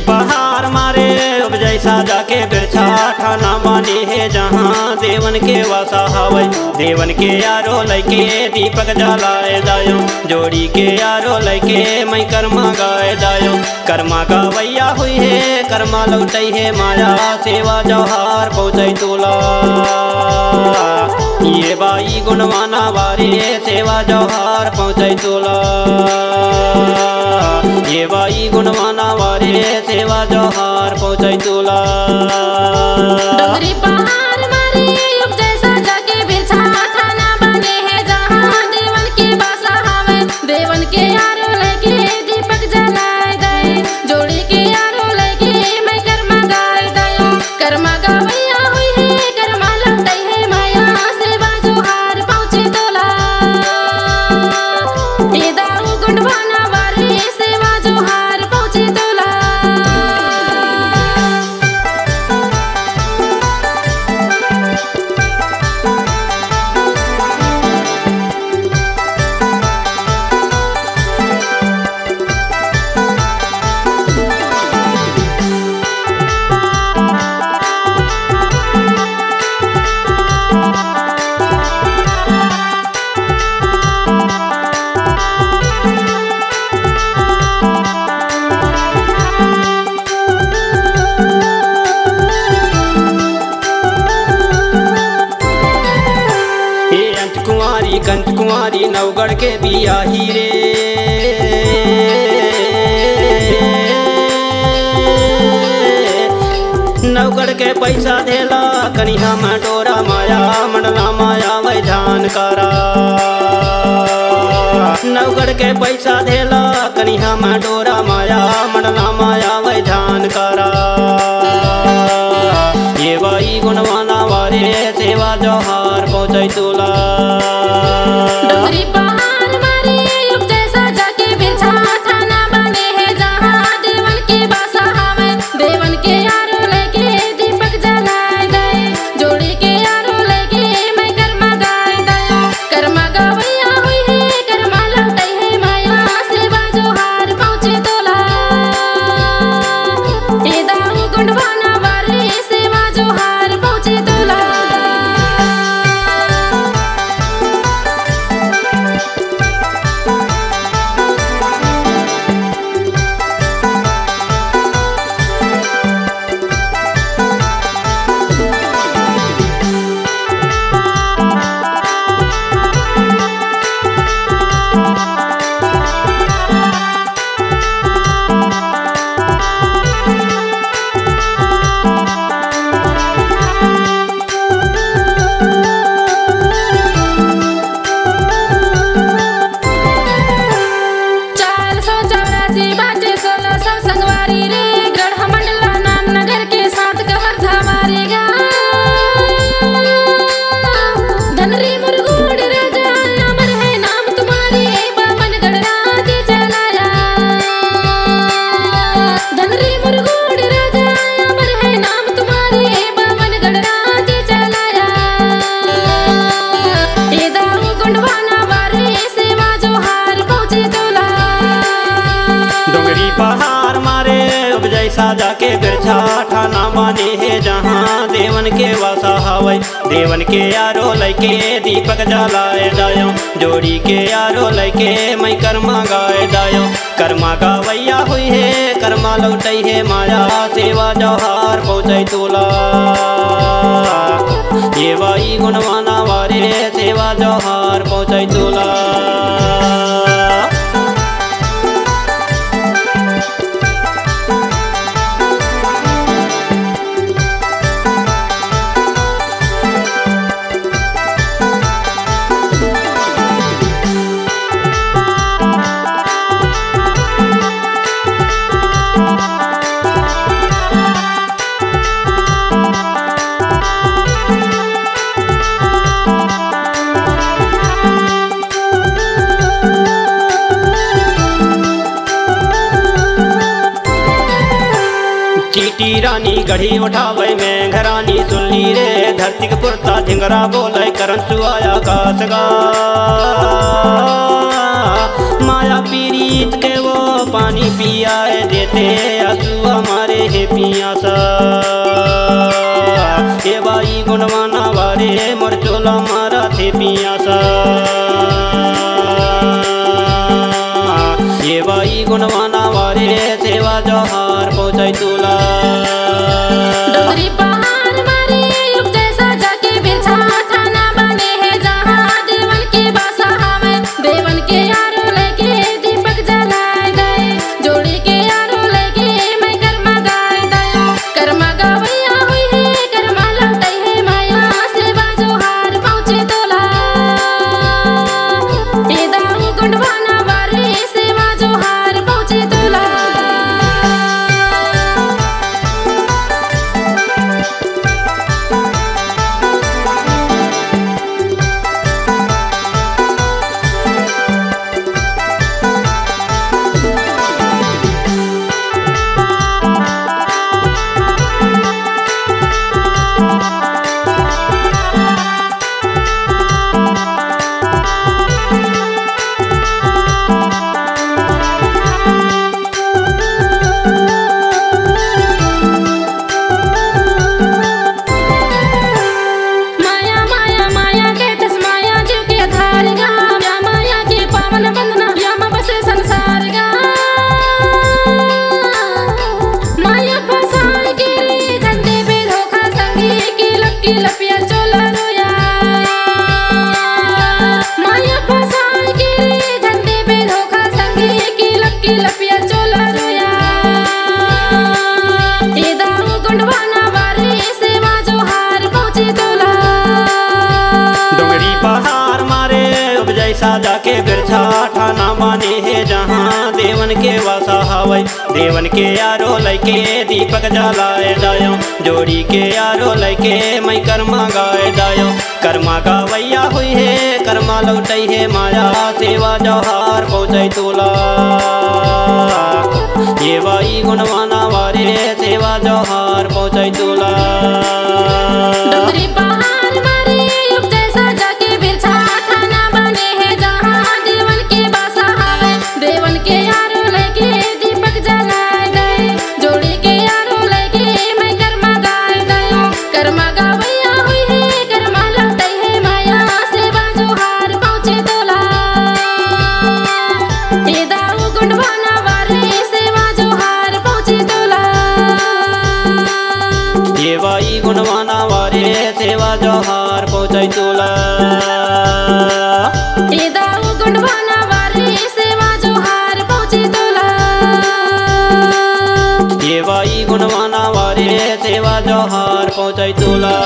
पहाड़ मारे अब जैसा जाके बिरछा ठाना माने है जहाँ देवन के वासा हवै। देवन के यारो लैके दीपक जलाए दायो, जोड़ी के यारो लैके मैं कर्मा गाए दायो। कर्मा गवैया हुई है कर्मा लौटै है माया, सेवा जौहार पहुँचै तोला। ये बाई गुणवाना वारे सेवा जौहार पहुँचै तोला। ये बाई गुणवाना वारे सेवा जौहार पहुँचै तोला। डोंगरी पहाड़ मारे अब जैसा जाके बिरछा ठाना बने है जहाँ देवन के बासा हवे। देवन के यारो लैके दीपक जलाए दे, जोड़ी के यारो लैके मैं कर्मा गाए दयो। कर्मा गवैया हुई है कर्मा लौटै है माया, सेवा जौहार पहुँचे तोला। ये दाऊ गुंडवाना वारे सेवा जौहार पहुँचे तोला। कंच कुंवारी नवगढ़ के बियाही रे। नवगढ़ के पैसा देला कनिहा में डोरा माया, मंडला माया वै ध्यान करा। नवगढ़ के पैसा देला कनिहा में डोरा माया, मंडला माया वै ध्यान करा। ये बाई गुणवाना वारे सेवा जौहार पहुँचै तोला। डोंगरी पहाड़ मारे अब जैसा जाके बिरछा ठाना बने है जहाँ देवन के बासा हवे। देवन के यारो लैके दीपक जलाए दे, जोड़ी के यारो लैके मैं कर्मा गाए दयो। कर्मा गवैया हुई है कर्मा लौटै है माया, सेवा जौहार पहुँचे तोला। ये दाऊ गुंडवाना वारे सेवा जौहार पहुँचे तोला। पहाड़ मारे अब जैसा जाके बिरछा ठाना माने है जहाँ देवन के वासा हवै। देवन के यारो लैके दीपक जलाए दायो, जोड़ी के यारो लैके मैं कर्मा गाए दायो। कर्मा गवैया हुई है कर्मा लौटै है माया, सेवा जौहार पहुँचै तोला। ये बाई गुणवाना वारे सेवा जौहार पहुँचै तोला। चीटी रानी गढ़ी उठावे में घरानी सुनली रे। धरती के पुरता झिंगरा बोले करंचु आया कासगा। माया पीरीत के वो पानी पिया देते असुआ पियासा ये बाई गुणवाना वारे मोर चोला मारा थे पियासा ये बाई गुणवाना वारे सेवा जोहार पहुँचाई तुला डोंगरी पहाड़ मारे उपजे सजा के बिरछा ठाना बने है जहाँ देवन के बासा हवे देवन के यारो लेके दीपक जलाए गए जोड़ी के यारो लेके मैं कर्मा गाए दयो कर्मा गवैया हुई है कर्मा लौटाई है माया सेवा जोहार पहुँचे तोला ये दाऊ गुंडवाना वारे सेवा जोहार पहुँचे तोला माया माया माया के तस माया जीव के आधार गा या माया के पावन बंधना या मा बसे संसार गा माया फसाए के धंधे पे धोखा संगी की लपिया चोला रोया माया फसाए के धंधे पे धोखा संगी की लपिया चोला रोया ये दाऊ गुंडवाना वारे सेवा जोहार पहुँचे तोला डोंगरी पहाड़ मारे उपजय साजा के बिरछा ठाना माने है जहाँ देवन के वासा हवै देवन के यारो लैके दीपक जलाए जायो जोड़ी के यारो लैके मैं कर्मा गाए जायो कर्मा गावैया हुई है कर्मा लौटई है माया सेवा जोहार पहुँचै तुला ये बाई गुणवाना वारे सेवा जोहार पहुँचै तुला डोंगरी पहाड़ मारे उपजे सजा के बिरछा ठाना बने है जहाँ देवन के बासा हवे देवन के यारो लेके दीपक जलाए गए जोड़ी के यारो लेके मैं कर्मा गाए दयो कर्मा गवैया हुई है कर्मा लौटाई है माया सेवा जोहार पहुँचे तोला ये दाऊ गुंडवाना वारे सेवा जोहार पहुँचे तोला ये बाई गुणवाना वारे सेवा जोहार पहुँचै तुला ये दाऊ गुंडवाना वारे सेवा जोहार पहुँचे तोला ये बाई गुणवाना वारे सेवा जोहार पहुँचै तुला